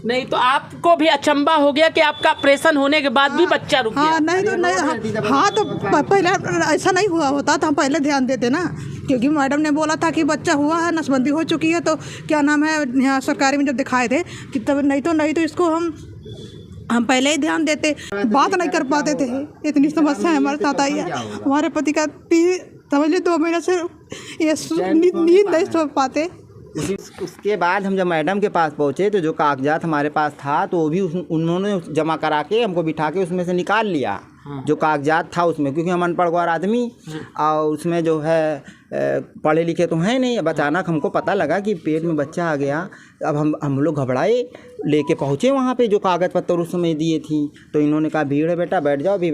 नहीं तो आपको भी अचंबा हो गया कि आपका ऑपरेशन होने के बाद भी बच्चा रुक गया। हाँ नहीं तो नहीं, हाँ तो पहले ऐसा नहीं हुआ होता तो हम पहले ध्यान देते ना, क्योंकि मैडम ने बोला था कि बच्चा हुआ है, नसबंदी हो चुकी है, तो क्या नाम है यहाँ सरकारी में जब दिखाए थे कि तब नहीं तो इसको हम पहले ही ध्यान देते, बात नहीं कर पाते थे। इतनी समस्या हमारे साथ आई है। हमारे पति का समझ लीजिए 2 महीने से ये नींद नहीं सो पाते। उसके बाद हम जब मैडम के पास पहुँचे तो जो कागजात हमारे पास था तो वो भी उन्होंने जमा करा के हमको बिठा के उसमें से निकाल लिया। जो कागजात था उसमें, क्योंकि हम अनपढ़ गौर आदमी और उसमें जो है पढ़े लिखे तो हैं नहीं। अब अचानक हमको पता लगा कि पेट में बच्चा आ गया। अब हम लोग घबराए, लेके पहुँचे वहाँ पे जो कागज़ पत्तर उस समय दिए थी। तो इन्होंने कहा भीड़ है बेटा, बैठ जाओ, अभी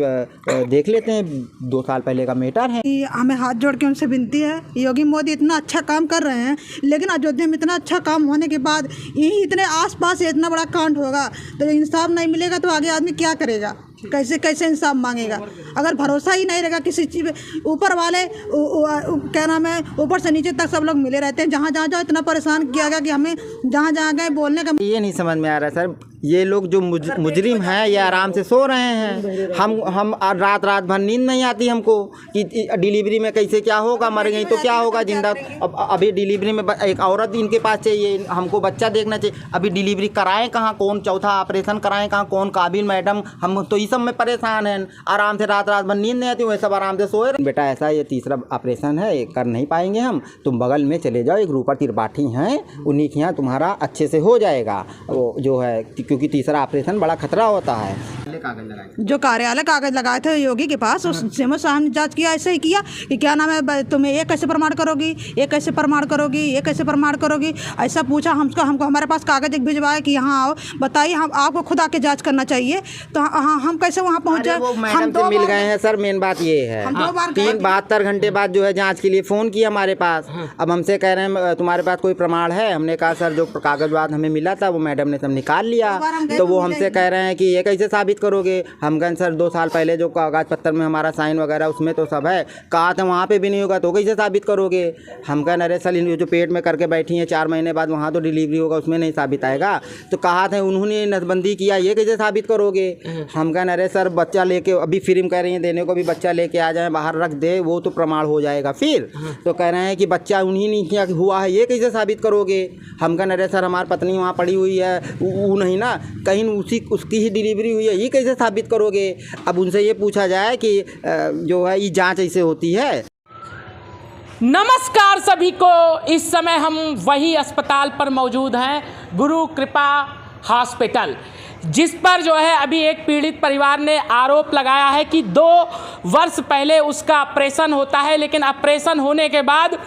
देख लेते हैं, 2 साल पहले का मैटर है। हमें हाथ जोड़ के उनसे विनती है, योगी मोदी इतना अच्छा काम कर रहे हैं, लेकिन अयोध्या में इतना अच्छा काम होने के बाद यही इतने आसपास इतना बड़ा कांड होगा तो इंसाफ नहीं मिलेगा तो आगे आदमी क्या करेगा, कैसे इंसाफ मांगेगा। अगर भरोसा ही नहीं रहेगा किसी चीज़ पे, ऊपर वाले क्या नाम है, ऊपर से नीचे तक सब लोग मिले रहते हैं। जहाँ जाओ इतना परेशान किया गया कि हमें जहाँ गए बोलने का ये नहीं समझ में आ रहा है सर। ये लोग जो मुजरिम हैं ये आराम से सो रहे हैं। हम रात भर नींद नहीं आती हमको कि डिलीवरी में कैसे क्या होगा, मर गई तो क्या होगा, जिंदा। अभी डिलीवरी में एक औरत इनके पास चाहिए, हमको बच्चा देखना चाहिए। अभी डिलीवरी कराएं कहाँ, कौन चौथा ऑपरेशन कराएं कहाँ, कौन काबिल मैडम, हम तो इस सब में परेशान हैं। आराम से रात भर नींद नहीं आती, वह सब आराम से सोए। बेटा ऐसा ये तीसरा ऑपरेशन है, ये कर नहीं पाएंगे हम, तुम बगल में चले जाओ, एक रूपा त्रिपाठी हैं, उन्हीं के यहाँ तुम्हारा अच्छे से हो जाएगा वो जो है, क्योंकि तीसरा ऑपरेशन बड़ा खतरा होता है। जो कार्यालय कागज लगाए थे योगी के पास, उससे साहब ने जांच किया, ऐसे ही किया कि क्या नाम है, तुम्हें ये कैसे प्रमाण करोगी, ये कैसे प्रमाण करोगी, ये कैसे प्रमाण करोगी, ऐसा पूछा हमको हमारे पास कागज एक भिजवाए कि यहाँ आओ, बताइए, हम आपको खुद आके जांच करना चाहिए। तो हम कैसे वहाँ पहुँचे। हम तो मिल गए हैं सर, मेन बात ये है। 72 घंटे बाद जो है जाँच के लिए फ़ोन किया हमारे पास। अब हमसे कह रहे हैं तुम्हारे पास कोई प्रमाण है। हमने कहा सर जो कागजवाद हमें मिला था वो मैडम ने सब निकाल लिया। तो वो हमसे कह रहे हैं कि ये कैसे साबित करोगे। हम कहें सर 2 साल पहले जो कागज पत्तर में हमारा साइन वगैरह उसमें तो सब है, कहा था वहाँ पे भी नहीं होगा तो कैसे साबित करोगे। हम कहें अरे सर जो पेट में करके बैठी हैं 4 महीने बाद वहाँ तो डिलीवरी होगा, उसमें नहीं साबित आएगा। तो कहा था उन्होंने नसबंदी किया, ये कैसे साबित करोगे। हम कहें अरे सर बच्चा लेके अभी फिल्म कह रही हैं देने को, भी बच्चा लेके आ जाए बाहर रख दे, वो तो प्रमाण हो जाएगा फिर। तो कह रहे हैं कि बच्चा उन्हीं ने किया हुआ है, ये कैसे साबित करोगे। हम कहें अरे सर हमारी पत्नी वहाँ पड़ी हुई है, वो नहीं ना, कहीं उसकी ही डिलीवरी हुई है, ये कैसे साबित करोगे। अब उनसे ये पूछा जाए कि जो है ये जांच ऐसे होती है। नमस्कार सभी को। इस समय हम वही अस्पताल पर मौजूद हैं, गुरु कृपा हॉस्पिटल, जिस पर जो है अभी एक पीड़ित परिवार ने आरोप लगाया है कि 2 वर्ष पहले उसका ऑपरेशन होता है, लेकिन ऑपरेशन होने के बाद,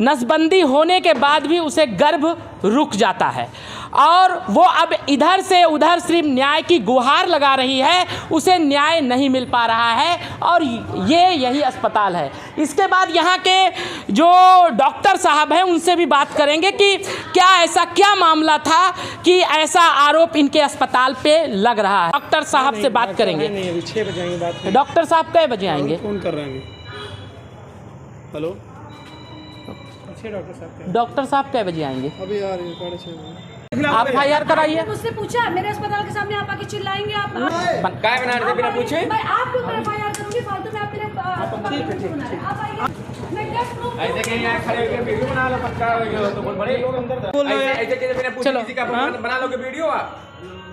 नसबंदी होने के बाद भी उसे गर्भ रुक जाता है और वो अब इधर से उधर सिर्फ न्याय की गुहार लगा रही है, उसे न्याय नहीं मिल पा रहा है और यही अस्पताल है। इसके बाद यहाँ के जो डॉक्टर साहब हैं उनसे भी बात करेंगे कि क्या ऐसा क्या मामला था कि ऐसा आरोप इनके अस्पताल पे लग रहा है। डॉक्टर साहब से बात करेंगे। 6 बजे आएंगे बात। डॉक्टर साहब कै बजे आएंगे? फ़ोन कर रहे हैं। हेलो, डॉक्टर साहब कै बजे आएंगे? अभी आ रही है 6:30 बजे। आप FIR कराइए। मुझसे पूछा, मेरे अस्पताल के सामने आप आके चिल्लाएंगे, आप काय बना रहे थे बिना पूछे? मैं आपको FIR करूंगी, फालतू में आप मेरे ठीक। आप आइए, मैं टेस्ट प्रूफ ऐसे कहीं यहाँ खड़े होकर वीडियो बना लो, पक्का तो बहुत बड़े लोग अंदर ऐसे कैसे बिना पूछे किसी का बना लोगे वीडियो आप।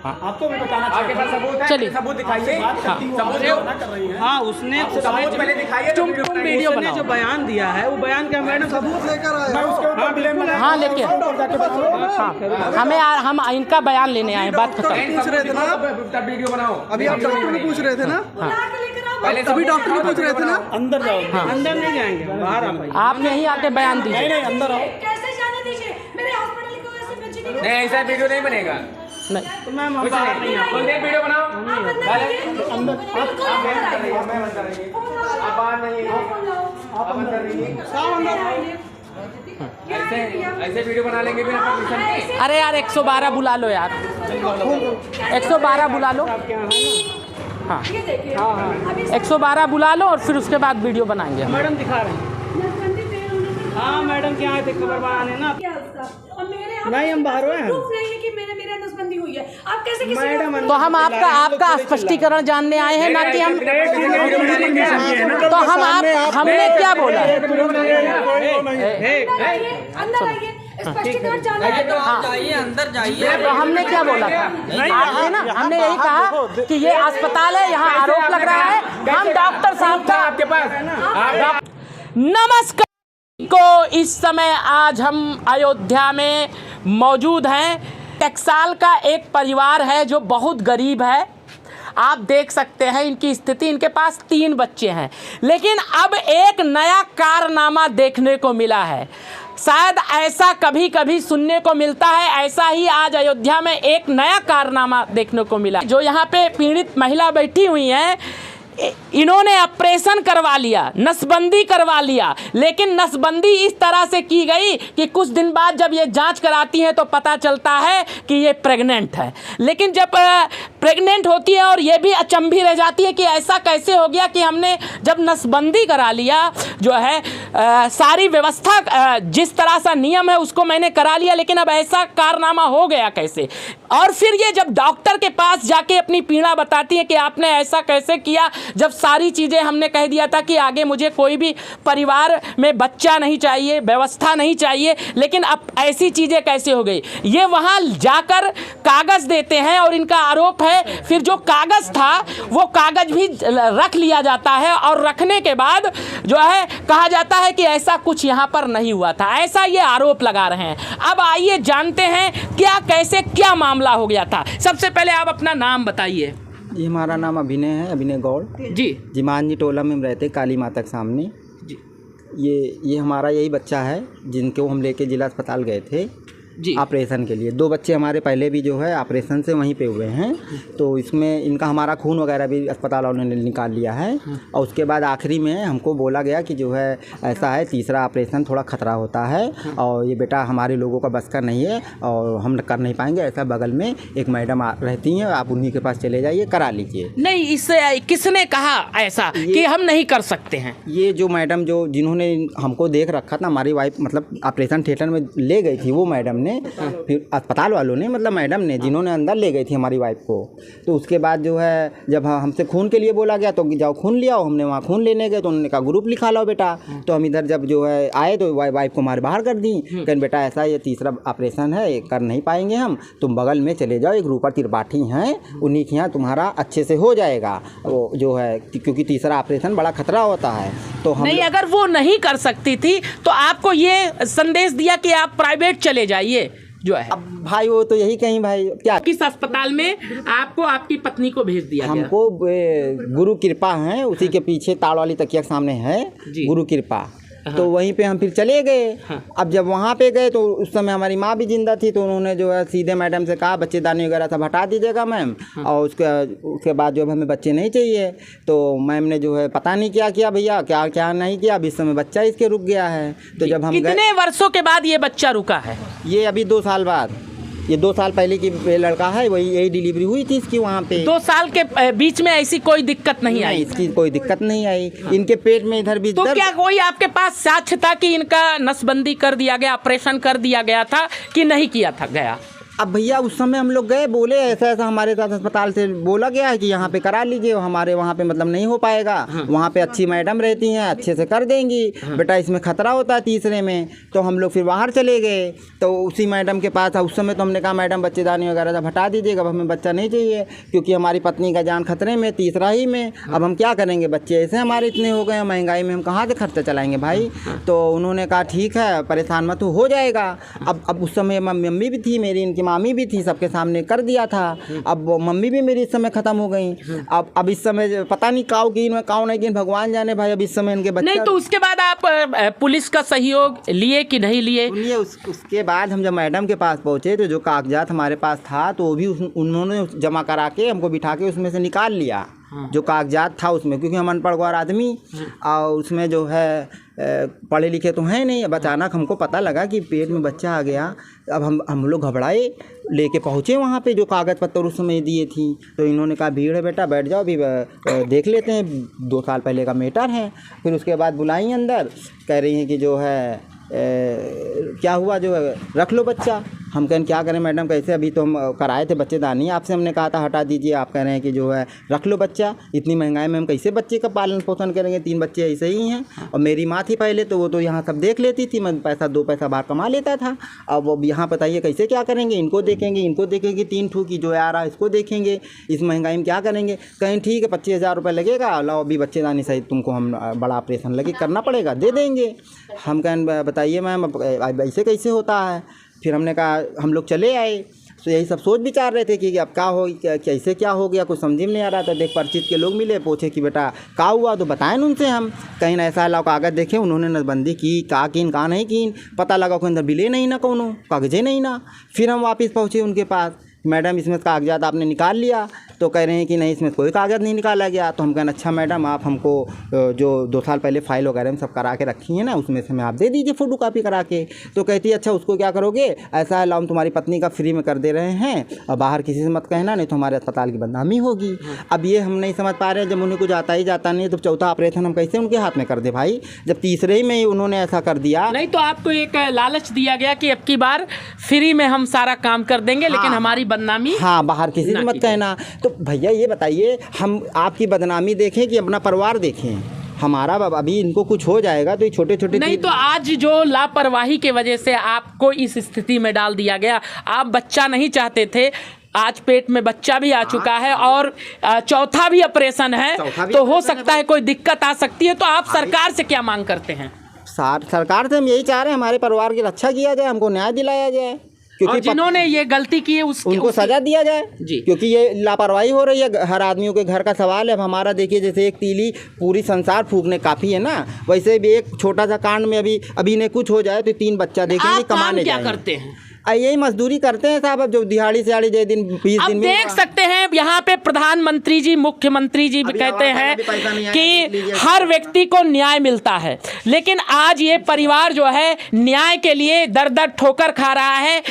आपको भी बताना आपके पास सबूत है? चलिए सबूत दिखाइए। सबूत हाँ, उसने सबूत पहले दिखाइए। तुम वीडियो बनाओ। जो बयान दिया है वो बयान क्या मैडम सबूत लेकर आए। हाँ लेके हम इनका बयान लेने आए, बात खत्म। पूछ रहे थे ना, तब वीडियो बनाओ। अभी आप डॉक्टर ने पूछ रहे थे ना, पहले अभी डॉक्टर ने पूछ रहे थे ना। अंदर जाओ। अंदर नहीं जाएंगे, बाहर आओ। आप यहीं आके बयान दीजिए। नहीं अंदर आओ। कैसे जाने दीजिए, मेरे हॉस्पिटल को ऐसे बच्चे नहीं, ऐसा वीडियो नहीं बनेगा। नहीं तो मैम हम बाहर नहीं कौन सी वीडियो बनाओ। अंदर आप बाहर नहीं, आप अंदर रहिए। ऐसे वीडियो बना लेंगे बिना परमिशन के। अरे यार 112 बुला लो यार, 112 बुला लो। हाँ 112 बुला लो और फिर उसके बाद वीडियो बनाएंगे। मैडम दिखा रहे हैं। हाँ मैडम क्या आए थे खबर बनाने ना। नहीं हम बाहर हुए हैं। प्रूफ नहीं है कि मेरे नसबंदी हुई हुई है। आप कैसे किसी तो हम आपका स्पष्टीकरण जानने आए हैं, ना कि हम तो हमने क्या बोला? अंदर आइए, स्पष्टीकरण जानना है तो आप जाइए, अंदर जाइए। तो हमने क्या बोला था? आपने ना, हमने यही कहा कि ये अस्पताल है, यहाँ आरोप लग रहा है। हम डॉक्टर साहब का आपके पास नमस्कार को इस समय आज हम अयोध्या में मौजूद हैं। टकसाल का एक परिवार है जो बहुत गरीब है। आप देख सकते हैं इनकी स्थिति, इनके पास 3 बच्चे हैं, लेकिन अब एक नया कारनामा देखने को मिला है। शायद ऐसा कभी कभी सुनने को मिलता है, ऐसा ही आज अयोध्या में एक नया कारनामा देखने को मिला। जो यहाँ पे पीड़ित महिला बैठी हुई हैं, इन्होंने ऑपरेशन करवा लिया, नसबंदी करवा लिया, लेकिन नसबंदी इस तरह से की गई कि कुछ दिन बाद जब ये जांच कराती हैं तो पता चलता है कि ये प्रेग्नेंट है। लेकिन जब प्रेग्नेंट होती है और ये भी अचंभी रह जाती है कि ऐसा कैसे हो गया कि हमने जब नसबंदी करा लिया, जो है सारी व्यवस्था जिस तरह सा नियम है उसको मैंने करा लिया, लेकिन अब ऐसा कारनामा हो गया कैसे? और फिर ये जब डॉक्टर के पास जाके अपनी पीड़ा बताती है कि आपने ऐसा कैसे किया, जब सारी चीज़ें हमने कह दिया था कि आगे मुझे कोई भी परिवार में बच्चा नहीं चाहिए, व्यवस्था नहीं चाहिए, लेकिन अब ऐसी चीज़ें कैसे हो गई? ये वहाँ जाकर कागज़ देते हैं और इनका आरोप है फिर जो कागज़ था वो कागज़ भी रख लिया जाता है और रखने के बाद जो है कहा जाता है कि ऐसा कुछ यहाँ पर नहीं हुआ था, ऐसा ये आरोप लगा रहे हैं। अब आइए जानते हैं क्या कैसे क्या मामला हो गया था। सबसे पहले आप अपना नाम बताइए। ये हमारा नाम अभिनय है, अभिनय गौड़ जी। जिमानजी टोला में हम रहते, काली माता के सामने जी। ये हमारा यही बच्चा है जिनको हम लेके जिला अस्पताल गए थे जी ऑपरेशन के लिए। 2 बच्चे हमारे पहले भी जो है ऑपरेशन से वहीं पे हुए हैं, तो इसमें इनका हमारा खून वगैरह भी अस्पताल वालों ने निकाल लिया है। और उसके बाद आखिरी में हमको बोला गया कि जो है ऐसा है, तीसरा ऑपरेशन थोड़ा खतरा होता है और ये बेटा हमारे लोगों का बस का नहीं है और हम कर नहीं पाएंगे। ऐसा बगल में एक मैडम रहती हैं, आप उन्हीं के पास चले जाइए, करा लीजिए। नहीं, इससे किसने कहा ऐसा कि हम नहीं कर सकते हैं? ये जो मैडम जिन्होंने हमको देख रखा था, हमारी वाइफ मतलब ऑपरेशन थिएटर में ले गई थी, वो मैडम ने फिर अस्पताल वालों ने मतलब मैडम ने जिन्होंने अंदर ले गई थी हमारी वाइफ को। तो उसके बाद जो है जब हमसे खून के लिए बोला गया तो जाओ खून ले आओ, हमने वहाँ खून लेने गए तो उन्होंने कहा ग्रुप लिखा लो बेटा। तो हम इधर जब जो है आए तो वाइफ को हमारे बाहर कर दी, कहें बेटा ऐसा ये तीसरा ऑपरेशन है, ये कर नहीं पाएंगे हम, तुम बगल में चले जाओ, एक रूपर त्रिपाठी हैं, उन्हीं के यहाँ तुम्हारा अच्छे से हो जाएगा वो जो है, क्योंकि तीसरा ऑपरेशन बड़ा खतरा होता है। तो हम नहीं, अगर वो नहीं कर सकती थी तो आपको ये संदेश दिया कि आप प्राइवेट चले जाइए जो है। अब भाई वो तो यही कहीं भाई क्या किस अस्पताल में आपको आपकी पत्नी को भेज दिया गया? हमको गुरु कृपा है, उसी के पीछे ताड़ वाली तकिया के सामने है गुरु कृपा। तो वहीं पे हम फिर चले गए। अब जब वहाँ पे गए तो उस समय हमारी माँ भी जिंदा थी, तो उन्होंने जो है सीधे मैडम से कहा बच्चेदानी वगैरह सब हटा दीजिएगा मैम, और उसके बाद जो हमें बच्चे नहीं चाहिए। तो मैम ने जो है पता नहीं क्या किया भैया, क्या क्या नहीं किया, अब इस समय बच्चा इसके रुक गया है। तो जब हम कितने वर्षों के बाद ये बच्चा रुका है? ये अभी 2 साल बाद, ये 2 साल पहले की लड़का है, वही यही डिलीवरी हुई थी इसकी वहाँ पे। 2 साल के बीच में ऐसी कोई दिक्कत नहीं आई? इसकी कोई दिक्कत नहीं आई। इनके पेट में इधर भी तो क्या कोई आपके पास साक्ष्य था कि इनका नसबंदी कर दिया गया, ऑपरेशन कर दिया गया था कि नहीं किया था गया? अब भैया उस समय हम लोग गए, बोले ऐसा ऐसा हमारे साथ अस्पताल से बोला गया है कि यहाँ पे करा लीजिए, हमारे वहाँ पे मतलब नहीं हो पाएगा। वहाँ पे अच्छी मैडम रहती हैं, अच्छे से कर देंगी बेटा, इसमें खतरा होता है तीसरे में। तो हम लोग फिर बाहर चले गए, तो उसी मैडम के पास उस समय तो हमने कहा मैडम बच्चेदानी वगैरह सब हटा दीजिएगा, अब हमें बच्चा नहीं चाहिए क्योंकि हमारी पत्नी का जान खतरे में, तीसरा ही में। अब हम क्या करेंगे, बच्चे ऐसे हमारे इतने हो गए, महंगाई में हम कहाँ से खर्चा चलाएँगे भाई। तो उन्होंने कहा ठीक है परेशान मत हो जाएगा। अब उस समय मम्मी भी थी मेरी, इनकी मामी भी थी, सबके सामने कर दिया था। अब वो मम्मी भी मेरी इस समय खत्म हो गई। अब इस समय पता नहीं काऊ की काऊ नहीं की, भगवान जाने भाई। अब इस समय इनके बच्चे नहीं, तो उसके बाद आप पुलिस का सहयोग लिए कि नहीं लिए? उसके बाद हम जब मैडम के पास पहुंचे तो जो कागजात हमारे पास था तो वो भी उन्होंने जमा करा के हमको बिठा के उसमें से निकाल लिया जो कागजात था उसमें, क्योंकि हम अनपढ़ गौर आदमी और उसमें जो है पढ़े लिखे तो हैं नहीं। अब अचानक हमको पता लगा कि पेट में बच्चा आ गया। अब हम लोग घबराए, लेके पहुँचे वहाँ पे जो कागज़ पत्तर उस समय दिए थी। तो इन्होंने कहा भीड़ है बेटा, बैठ जाओ, अभी देख लेते हैं, 2 साल पहले का मैटर है। फिर उसके बाद बुलाई अंदर, कह रही हैं कि जो है क्या हुआ, जो है रख लो बच्चा। हम कहें क्या करें मैडम, कैसे, अभी तो हम कराए थे बच्चेदानी, आपसे हमने कहा था हटा दीजिए, आप कह रहे हैं कि जो है रख लो बच्चा, इतनी महंगाई में हम कैसे बच्चे का पालन पोषण करेंगे, 3 बच्चे ऐसे ही हैं। और मेरी माँ थी पहले तो वो तो यहाँ सब देख लेती थी, मैं पैसा 2 पैसा बाहर कमा लेता था। अब यहाँ बताइए कैसे क्या करेंगे, इनको देखेंगे 3 ठू की जो आ रहा है इसको देखेंगे, इस महंगाई में क्या करेंगे। कहीं ठीक है 25,000 रुपये लगेगा, लाओ अभी बच्चेदानी सहित तुमको हम बड़ा ऑपरेशन लगे करना पड़ेगा, दे देंगे। हम कहें बताइए मैम अब ऐसे कैसे होता है। फिर हमने कहा हम लोग चले आए, तो यही सब सोच विचार रहे थे कि अब क्या हो, कैसे क्या हो गया, कुछ समझ में नहीं आ रहा था। देख परिचित के लोग मिले, पूछे कि बेटा क्या हुआ, तो बताएं उनसे हम कहीं ना ऐसा लाओ कागज़ देखे, उन्होंने नसबंदी की, कहा किन कहा नहीं की, पता लगा कोई अंदर बिले नहीं ना, कोनो कागज़े नहीं ना। फिर हम वापस पहुँचे उनके पास, मैडम इसमें कागजात आपने निकाल लिया, तो कह रहे हैं कि नहीं इसमें कोई कागज़ नहीं निकाला गया। तो हम कहना अच्छा मैडम आप हमको जो 2 साल पहले फ़ाइल वगैरह में सब करा के रखी है ना, उसमें से हमें आप दे दीजिए फ़ोटो कापी करा के। तो कहती है अच्छा उसको क्या करोगे, ऐसा है लाओ हम तुम्हारी पत्नी का फ्री में कर दे रहे हैं, और बाहर किसी से मत कहना नहीं तो हमारे अस्पताल की बदनामी होगी। अब ये हम नहीं समझ पा रहे हैं, जब उन्हें कुछ आता ही जाता नहीं है तो चौथा ऑपरेशन हम कैसे उनके हाथ में कर दे भाई, जब तीसरे ही में उन्होंने ऐसा कर दिया। नहीं तो आपको एक लालच दिया गया कि अब की बार फ्री में हम सारा काम कर देंगे, लेकिन हमारी बदनामी हाँ बाहर किसी से मत कहना। तो भैया ये बताइए हम आपकी बदनामी देखें कि अपना परिवार देखें, हमारा अभी इनको कुछ हो जाएगा तो ये छोटे छोटे नहीं। तो आज जो लापरवाही के वजह से आपको इस स्थिति में डाल दिया गया, आप बच्चा नहीं चाहते थे, आज पेट में बच्चा भी आ चुका है और चौथा भी ऑपरेशन है, तो हो सकता है कोई दिक्कत आ सकती है। तो आप सरकार से क्या मांग करते हैं? सरकार से हम यही चाह रहे हैं हमारे परिवार की रक्षा किया जाए, हमको न्याय दिलाया जाए, और जिन्होंने ये गलती की है उनको सजा दिया जाए जी। क्योंकि ये लापरवाही हो रही है, हर आदमियों के घर का सवाल है। अब हमारा देखिए जैसे एक तीली पूरी संसार फूकने काफ़ी है ना, वैसे भी एक छोटा सा कांड में अभी ने कुछ हो जाए तो 3 बच्चा देखेंगे, कमाने क्या करते हैं? यही मजदूरी करते हैं साहब, अब जो दिहाड़ी सिहाड़ी जे दिन 20 दिन में देख सकते हैं यहाँ पे प्रधानमंत्री जी, मुख्यमंत्री जी भी कहते हैं कि हर व्यक्ति को न्याय मिलता है, लेकिन आज ये परिवार जो है न्याय के लिए दर दर ठोकर खा रहा है।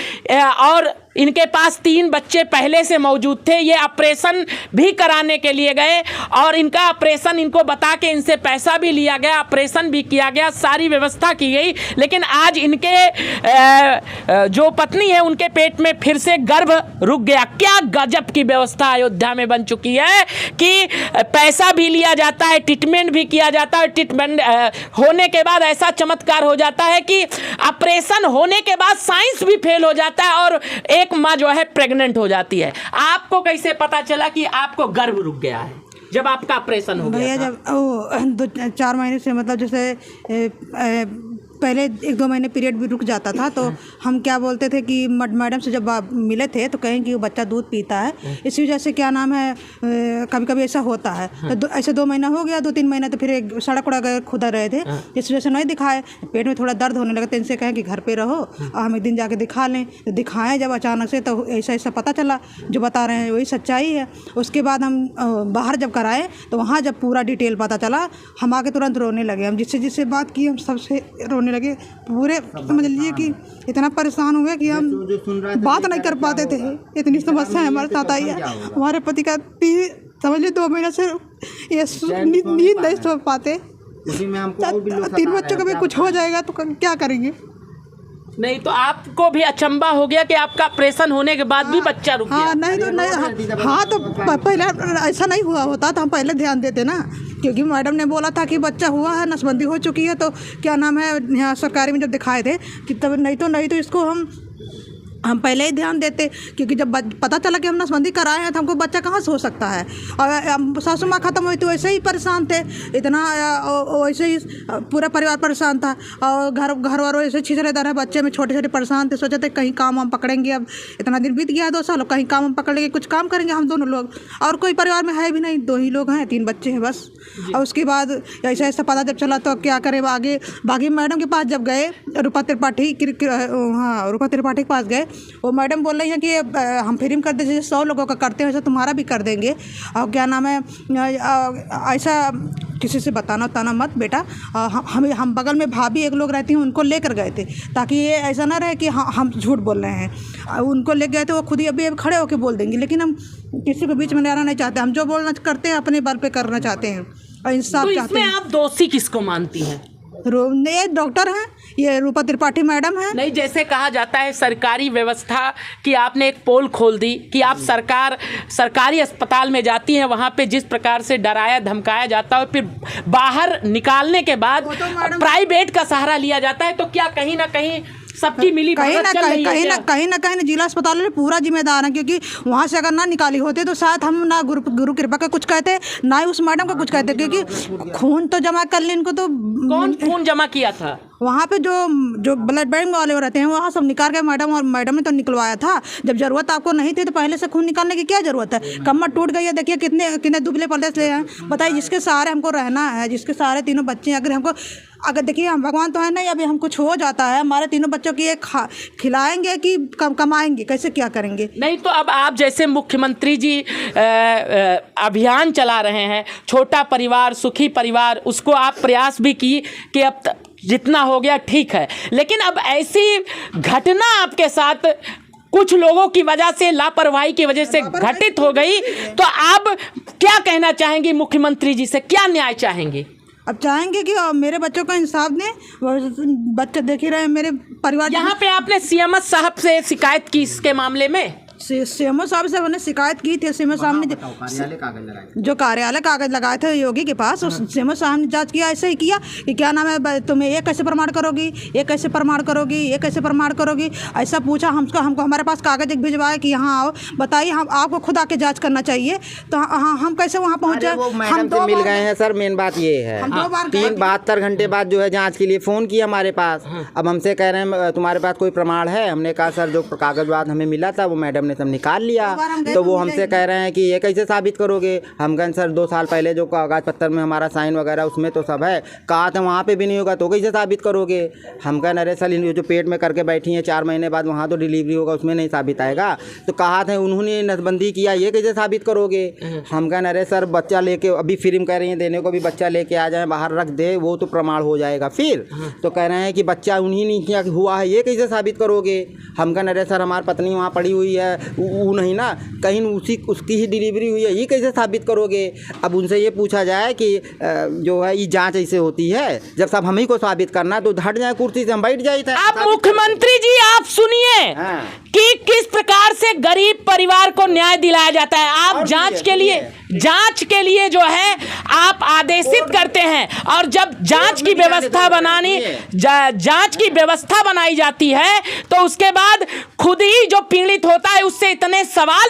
और इनके पास 3 बच्चे पहले से मौजूद थे, ये ऑपरेशन भी कराने के लिए गए और इनका ऑपरेशन इनको बता के इनसे पैसा भी लिया गया, ऑपरेशन भी किया गया, सारी व्यवस्था की गई, लेकिन आज इनके जो पत्नी है उनके पेट में फिर से गर्भ रुक गया। क्या गजब की व्यवस्था अयोध्या में बन चुकी है कि पैसा भी लिया जाता है, ट्रीटमेंट भी किया जाता है, ट्रीटमेंट होने के बाद ऐसा चमत्कार हो जाता है कि ऑपरेशन होने के बाद साइंस भी फेल हो जाता है और एक माँ जो है प्रेग्नेंट हो जाती है। आपको कैसे पता चला कि आपको गर्भ रुक गया है जब आपका ऑपरेशन हो गया? भैया जब 2-4 महीने से मतलब जैसे पहले 1-2 महीने पीरियड भी रुक जाता था, तो हम क्या बोलते थे कि मैडम से जब मिले थे तो कहें कि वो बच्चा दूध पीता है, इसी वजह से क्या नाम है कभी कभी ऐसा होता है। तो ऐसे 2 महीना हो गया, 2-3 महीने तो फिर एक सड़क उड़ा गए खुदा रहे थे, इस वजह से नहीं दिखाए, पेट में थोड़ा दर्द होने लगा तो इनसे कहें कि घर पे रहो और हम एक दिन जाके दिखा लें। तो दिखाएं जब अचानक से, तो ऐसा ऐसा पता चला, जो बता रहे हैं वही सच्चाई है। उसके बाद हम बाहर जब कराए तो वहाँ जब पूरा डिटेल पता चला, हम आके तुरंत रोने लगे। हम जिससे बात की हम सबसे रोने लगे, पूरे समझ लीजिए कि इतना परेशान हो गया कि हम बात नहीं कर पाते थे, इतनी समस्या हमारे साथ आई है। हमारे पति का समझ लीजिए 2 महीना से ये नींद नहीं सो पाते, 3 बच्चों का भी कुछ हो जाएगा तो क्या करेंगे? नहीं तो आपको भी अचंबा हो गया कि आपका ऑपरेशन होने के बाद भी बच्चा रुक गया? नहीं तो नहीं, हाँ तो पहले ऐसा नहीं हुआ होता तो हम पहले ध्यान देते ना, क्योंकि मैडम ने बोला था कि बच्चा हुआ है, नसबंदी हो चुकी है, तो क्या नाम है यहाँ सरकारी में जब दिखाए थे कि तब नहीं तो इसको हम पहले ही ध्यान देते, क्योंकि जब पता चला कि हम नसबंदी कराए हैं तो हमको बच्चा कहाँ से हो सकता है। और सासू माँ ख़त्म हुई तो वैसे ही परेशान थे, इतना वैसे ही पूरा परिवार परेशान था, और घर वालों ऐसे छिछड़ेदार है, बच्चे में छोटे छोटे परेशान थे। सोचे थे कहीं काम हम पकड़ेंगे, अब इतना दिन बीत गया है 2 साल, कहीं काम हम पकड़ लेंगे, कुछ काम करेंगे हम दोनों लोग, और कोई परिवार में है भी नहीं, 2 ही लोग हैं, 3 बच्चे हैं बस। और उसके बाद ऐसा ऐसा पता जब चला तो क्या करें, आगे बागी मैडम के पास जब गए, रूपा त्रिपाठी के पास गए, वो मैडम बोल रही हैं कि हम फ्री में कर दें, जैसे 100 लोगों का करते हैं वैसे तुम्हारा भी कर देंगे, और क्या नाम है ऐसा किसी से बताना मत बेटा। हम बगल में भाभी एक लोग रहती हैं, उनको लेकर गए थे ताकि ये ऐसा ना रहे कि हम झूठ बोल रहे हैं। उनको ले गए थे, वो खुद ही अभी खड़े होकर बोल देंगे, लेकिन हम किसी को बीच में ले आना नहीं चाहते, हम जो बोलना करते हैं अपने बल पे करना चाहते हैं और इंसाफ चाहते हैं। इसमें आप दोषी किसको मानती हैं? ये डॉक्टर हैं, ये रूपा त्रिपाठी मैडम है। नहीं, जैसे कहा जाता है सरकारी व्यवस्था की आपने एक पोल खोल दी कि आप सरकारी अस्पताल में जाती हैं, वहाँ पे जिस प्रकार से डराया धमकाया जाता है, फिर बाहर निकालने के बाद प्राइवेट का सहारा लिया जाता है, तो क्या कहीं ना कहीं सबकी मिली कहीं ना जिला अस्पताल में पूरा जिम्मेदार है, क्योंकि वहाँ से अगर ना निकाली होती तो शायद हम ना गुरु कृपा का कुछ कहते, ना ही उस मैडम का कुछ कहते, क्योंकि खून तो जमा कर ले इनको। तो कौन खून जमा किया था वहाँ पे? जो ब्लड बैंक वाले रहते हैं वहाँ सब निकाल के मैडम ने तो निकलवाया था। जब जरूरत आपको नहीं थी तो पहले से खून निकालने की क्या जरूरत है? कमर टूट गई है, देखिए कितने दुबले पतले से हैं, बताइए। जिसके सहारे हमको रहना है, जिसके सहारे तीनों बच्चे, अगर देखिए हम भगवान तो है नहीं, अभी हम कुछ हो जाता है, हमारे तीनों बच्चों की एक खिलाएंगे कि कमाएंगे, कैसे क्या करेंगे? नहीं तो अब आप जैसे मुख्यमंत्री जी अभियान चला रहे हैं छोटा परिवार सुखी परिवार, उसको आप प्रयास भी की कि अब जितना हो गया ठीक है, लेकिन अब ऐसी घटना आपके साथ कुछ लोगों की वजह से, लापरवाही की वजह से घटित हो गई, तो आप क्या कहना चाहेंगी मुख्यमंत्री जी से, क्या न्याय चाहेंगे? अब चाहेंगे कि मेरे बच्चों को इंसाफ दें। बच्चे देख ही रहे हैं, मेरे परिवार। यहाँ पे आपने सीएम साहब से शिकायत की इसके मामले में? सीएमओ साहब से मैंने शिकायत की थी। सीएमओ साहब ने जो कार्यालय कागज लगाए थे योगी के पास, उस सीएमओ साहब ने जांच किया, ऐसे ही किया कि क्या नाम है, तुम्हें ये कैसे प्रमाण करोगी, ये कैसे प्रमाण करोगी, ये कैसे प्रमाण करोगी, ऐसा पूछा हमको हमारे पास कागज एक भिजवाया कि यहाँ आओ, बताइए, हम आपको खुद आके जांच करना चाहिए। तो हम कैसे वहाँ पहुँचे? हम तो मिल गए हैं सर, मेन बात ये है। 72 घंटे बाद जो है जाँच के लिए फ़ोन किया हमारे पास। अब हमसे कह रहे हैं तुम्हारे पास कोई प्रमाण है? हमने कहा सर जो कागजवाद हमें मिला था वो मैडम ने सब निकाल लिया। तो वो हमसे कह रहे हैं कि ये कैसे साबित करोगे? हम कहें सर 2 साल पहले जो कागज पत्तर में हमारा साइन वगैरह उसमें तो सब है, कहा था वहाँ पे भी नहीं होगा तो कैसे साबित करोगे? हम कहें अरे सर जो पेट में करके बैठी हैं 4 महीने बाद वहाँ तो डिलीवरी होगा, उसमें नहीं साबित आएगा। तो कहा था उन्होंने नसबंदी किया, ये कैसे साबित करोगे? हम कहें अरे सर बच्चा लेके अभी फिल्म कह रही है देने को, भी बच्चा लेके आ जाए बाहर रख दे, वो तो प्रमाण हो जाएगा फिर। तो कह रहे हैं कि बच्चा उन्हीं ने किया हुआ है, ये कैसे साबित करोगे? हम कहें अरे सर हमारी पत्नी वहाँ पड़ी हुई है, वो नहीं ना, कहीं उसकी ही डिलीवरी हुई है, ये कैसे साबित करोगे? अब उनसे ये पूछा जाए कि जो है ये जांच ऐसे होती है, जब सब हम ही को साबित करना तो हट जाए कुर्सी से, हम बैठ जाए। अब मुख्यमंत्री जी आप सुनिए कि किस प्रकार से गरीब परिवार को न्याय दिलाया जाता है। आप जांच के लिए जो है आप आदेशित करते हैं, और जब जांच की व्यवस्था बनाई जाती है तो उसके बाद खुद ही जो पीड़ित होता है उससे इतने सवाल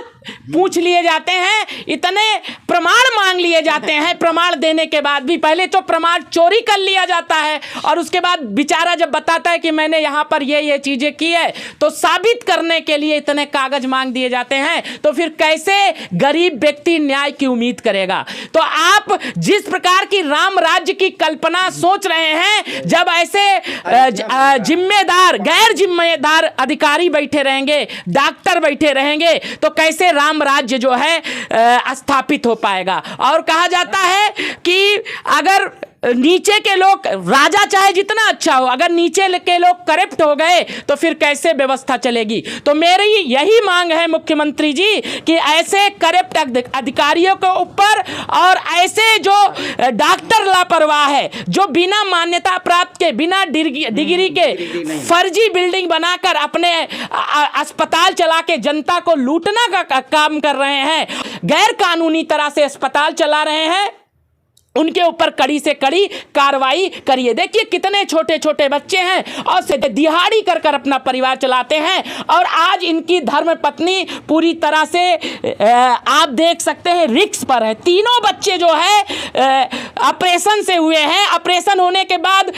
पूछ लिए जाते हैं, इतने प्रमाण मांग लिए जाते हैं, प्रमाण देने के बाद भी पहले तो प्रमाण चोरी कर लिया जाता है, और उसके बाद बेचारा जब बताता है कि मैंने यहाँ पर ये चीजें की है तो साबित करने के लिए इतने कागज मांग दिए जाते हैं, तो फिर कैसे गरीब व्यक्ति न्याय की उम्मीद करेगा? तो आप जिस प्रकार की राम राज्य की कल्पना सोच रहे हैं, जब ऐसे जिम्मेदार गैर जिम्मेदार अधिकारी बैठे रहेंगे, डॉक्टर बैठे रहेंगे, तो कैसे राम राज्य जो है स्थापित हो पाएगा? और कहा जाता है कि अगर नीचे के लोग, राजा चाहे जितना अच्छा हो, अगर नीचे के लोग करप्ट हो गए तो फिर कैसे व्यवस्था चलेगी? तो मेरी यही मांग है मुख्यमंत्री जी कि ऐसे करप्ट अधिकारियों के ऊपर और ऐसे जो डॉक्टर लापरवाह है, जो बिना मान्यता प्राप्त के, बिना डिग्री के फर्जी बिल्डिंग बनाकर अपने अस्पताल चला के जनता को लूटना का काम कर रहे हैं, गैर कानूनी तरह से अस्पताल चला रहे हैं, उनके ऊपर कड़ी से कड़ी कार्रवाई करिए। देखिए कितने छोटे छोटे बच्चे हैं और से दिहाड़ी कर कर अपना परिवार चलाते हैं, और आज इनकी धर्म पत्नी पूरी तरह से आप देख सकते हैं रिस्क पर है। तीनों बच्चे जो है ऑपरेशन से हुए हैं, ऑपरेशन होने के बाद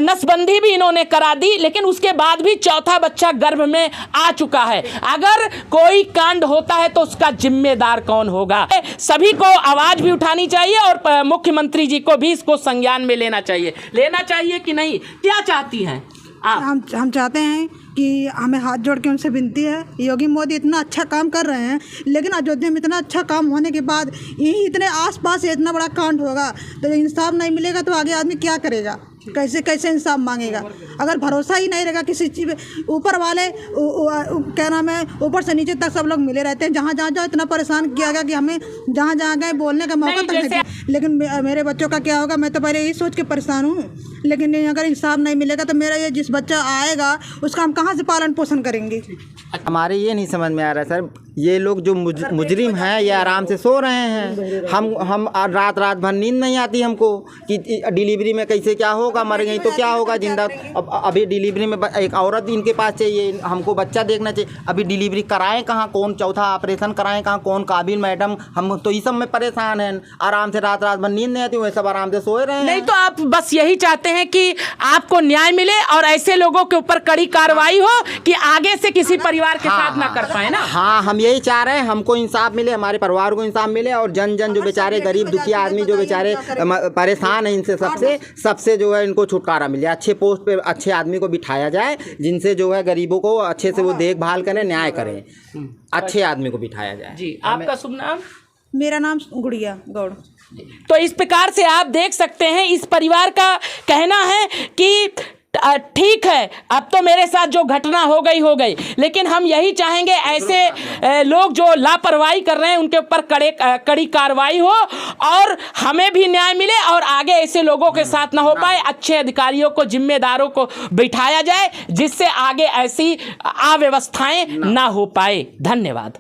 नसबंदी भी इन्होंने करा दी, लेकिन उसके बाद भी चौथा बच्चा गर्भ में आ चुका है। अगर कोई कांड होता है तो उसका जिम्मेदार कौन होगा? सभी को आवाज भी उठानी चाहिए और मुख्यमंत्री जी को भी इसको संज्ञान में लेना चाहिए कि नहीं? क्या चाहती हैं आप? हम चाहते हैं कि हमें हाथ जोड़ के उनसे विनती है, योगी मोदी इतना अच्छा काम कर रहे हैं, लेकिन अयोध्या में इतना अच्छा काम होने के बाद यही इतने आसपास इतना बड़ा कांड होगा तो इंसाफ नहीं मिलेगा तो आगे आदमी क्या करेगा? कैसे कैसे इंसाफ मांगेगा? अगर भरोसा ही नहीं रहेगा किसी चीज़ पे, ऊपर वाले क्या नाम है, ऊपर से नीचे तक सब लोग मिले रहते हैं। जहाँ जहाँ जाओ इतना परेशान किया गया कि हमें जहाँ जहाँ गए बोलने का मौका तक नहीं दिया। लेकिन मेरे बच्चों का क्या होगा, मैं तो पहले यही सोच के परेशान हूँ। लेकिन अगर इंसाफ नहीं मिलेगा तो मेरा ये जिस बच्चा आएगा उसका हम कहाँ से पालन पोषण करेंगे? हमारे ये नहीं समझ में आ रहा सर, ये लोग जो मुजरिम हैं ये आराम से सो रहे हैं। हम रात भर नींद नहीं आती हमको कि डिलीवरी में कैसे क्या होगा, मर गई तो क्या होगा, जिंदा। अब अभी डिलीवरी में एक औरत इनके पास चाहिए, हमको बच्चा देखना चाहिए। अभी डिलीवरी कराएं कहाँ, कौन चौथा ऑपरेशन कराएं कहाँ, कौन काबिल मैडम, हम तो इस सब में परेशान हैं। आराम से रात भर नींद नहीं आती, वह सब आराम से सोए रहे हैं। नहीं तो आप बस यही चाहते हैं कि आपको न्याय मिले और ऐसे लोगों के ऊपर कड़ी कार्रवाई हो कि आगे से किसी परिवार के साथ ना कर पाए ना। हाँ, हम यही चाह रहे हैं, हमको इंसाफ मिले, हमारे परिवार को इंसाफ मिले, और जन जो बेचारे गरीब दुखिया आदमी जो बेचारे परेशान हैं, इनसे सबसे जो है इनको छुटकारा मिले। अच्छे पोस्ट पे अच्छे आदमी को बिठाया जाए, जिनसे जो है गरीबों को अच्छे से वो देखभाल करें, न्याय करें, अच्छे आदमी को बिठाया जाए। जी, आपका शुभ नाम? मेरा नाम गुड़िया गौड़। तो इस प्रकार से आप देख सकते हैं, इस परिवार का कहना है कि ठीक है, अब तो मेरे साथ जो घटना हो गई, लेकिन हम यही चाहेंगे ऐसे लोग जो लापरवाही कर रहे हैं उनके ऊपर कड़ी कार्रवाई हो और हमें भी न्याय मिले और आगे ऐसे लोगों के साथ ना हो पाए। अच्छे अधिकारियों को, जिम्मेदारों को बिठाया जाए, जिससे आगे ऐसी अव्यवस्थाएं ना हो पाए। धन्यवाद।